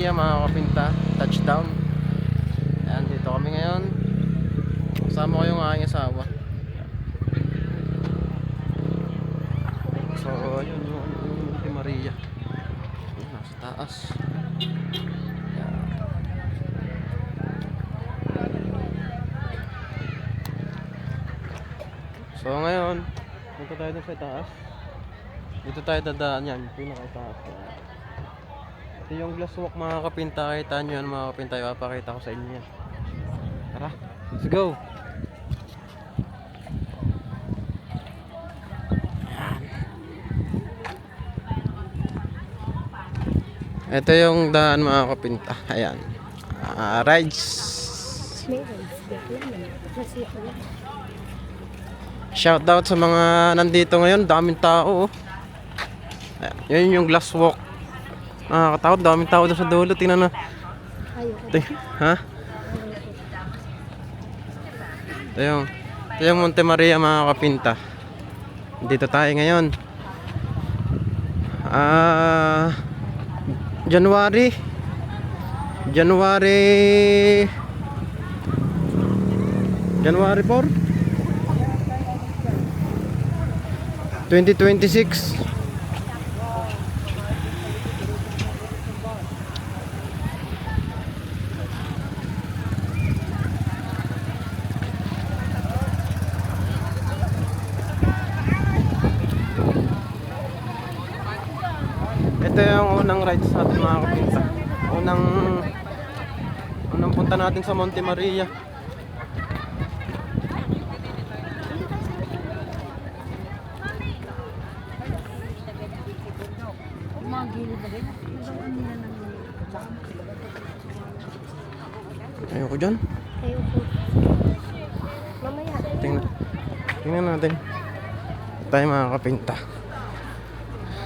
Yeah, mga kapinta, touchdown. Ayan, dito kami ngayon. Kasama ko yung aking asawa. So, yun yung Monte Maria. Yun, nasa taas. Ayan. So, ngayon, dito tayo dun sa taas. Dito tayo dadaan yan, pinakataas. Ito yung glass walk, mga kapinta. Kita nyo yan, mga kapinta. Ipapakita ko sa inyo yan. Tara, let's go! Ito yung daan, mga kapinta. Ayan. Rides. Shout out sa mga nandito ngayon. Daming tao. Ayan, yun yung glass walk. Nakakatakot. Daming tao doon sa dulo. Tingnan na. Ha? Ito yung Monte Maria, mga kapinta. Dito tayo ngayon. January 4 2026. Ito yung unang rides natin, mga kapinta. Unang punta natin sa Monte Maria. Ayoko dyan. Mamaya. Tingnan natin. Tayo, mga kapinta.